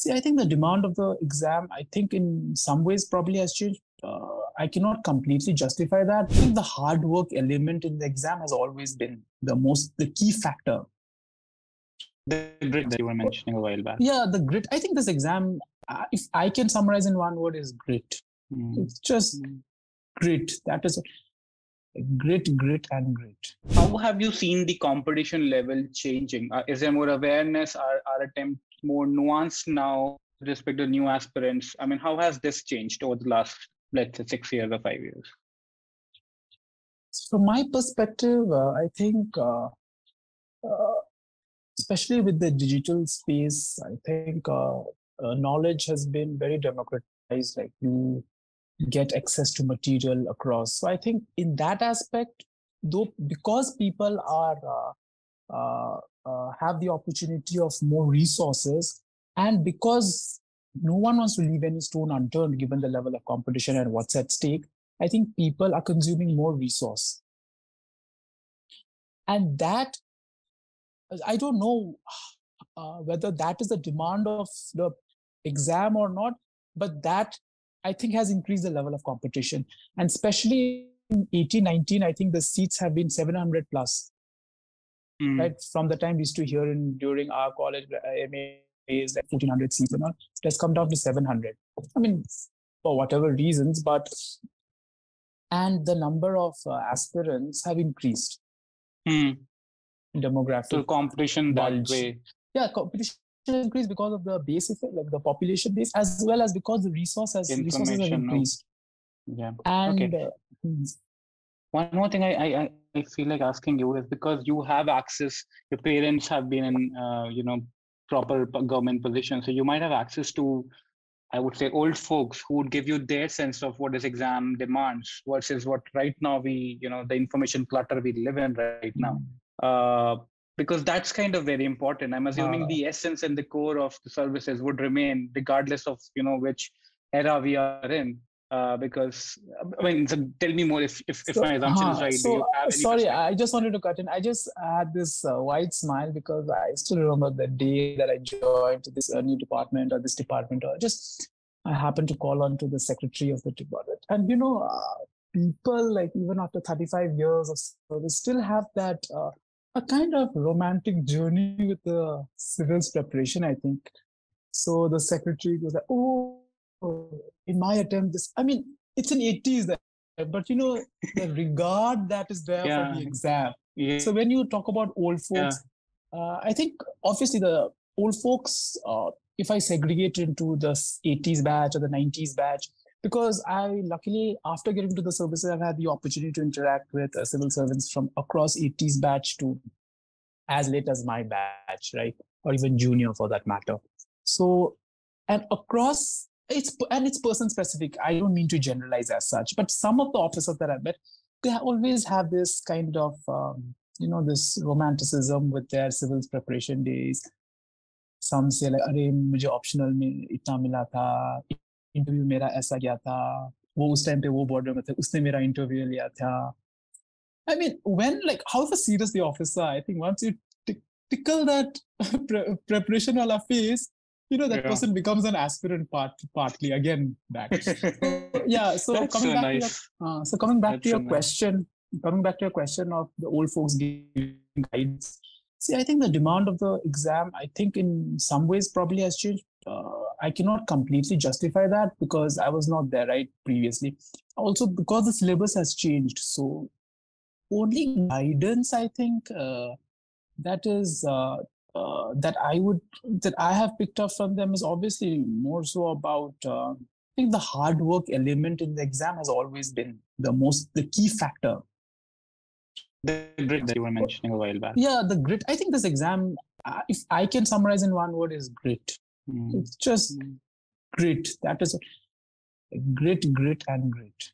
See, I think the demand of the exam, I think in some ways probably has changed. I cannot completely justify that. I think the hard work element in the exam has always been the key factor. The grit that you were mentioning a while back. Yeah, the grit. I think this exam, if I can summarize in one word, is grit. It's just grit. That is grit, and grit. How have you seen the competition level changing? Is there more awareness? Are attempts more nuanced now with respect to new aspirants? I mean, how has this changed over the last, let's say, 6 years or 5 years? From my perspective, I think, especially with the digital space, I think knowledge has been very democratized. Like you get access to material across. So I think in that aspect, though, because people are have the opportunity of more resources, and because no one wants to leave any stone unturned given the level of competition and what's at stake, I think people are consuming more resource. And that, I don't know whether that is the demand of the exam or not, but that I think has increased the level of competition. And especially in 18-19, I think the seats have been 700 plus. Right? From the time we used to hear during our college, MA is like 1400 seats and all, it has come down to 700. I mean, for whatever reasons, and the number of aspirants have increased. Demographic. So competition that way. Yeah, competition increased because of the base effect, like the population base, as well as because the resources have increased. Yeah. And okay. One more thing I feel like asking you is because you have access, your parents have been in proper government positions, so you might have access to, I would say, old folks who would give you their sense of what is exam demands versus what right now the information clutter we live in right now. Because that's kind of very important. I'm assuming the essence and the core of the services would remain regardless of which era we are in. Because I mean, so tell me more if my assumption is right. So, do you have any sorry, I just wanted to cut in. I just had this wide smile because I still remember the day that I joined this new department or this department, or just I happened to call on to the secretary of the department. And people like even after 35 years of service still have that a kind of romantic journey with the civils preparation, I think. So the secretary was like, oh, in my attempt, it's in 80s, but the regard that is there for the exam. Yeah. So when you talk about old folks, I think obviously the old folks, if I segregate into the 80s batch or the 90s batch, because I luckily, after getting to the services, I've had the opportunity to interact with civil servants from across 80s batch to as late as my batch, right? Or even junior for that matter. So, and across, it's person specific. I don't mean to generalize as such, but some of the officers that I've met, they always have this kind of, this romanticism with their civils preparation days. Some say like, "Arey, mujhe optional mein itna mila tha, interview mera aisa gaya tha, wo us time pe wo border mein the, usne mera interview liya tha." I mean, when however serious the officer, I think once you tickle that preparation wala face, that person becomes an aspirant partly again back. So coming back to your question of the old folks giving guidance. See, I think the demand of the exam, I think in some ways probably has changed. I cannot completely justify that because I was not there right previously. Also because the syllabus has changed. So only guidance, I think, that I have picked up from them is obviously more so about. I think the hard work element in the exam has always been the key factor. The grit that you were mentioning a while back. Yeah, the grit. I think this exam, if I can summarize in one word, is grit. It's just grit. That is grit, and grit.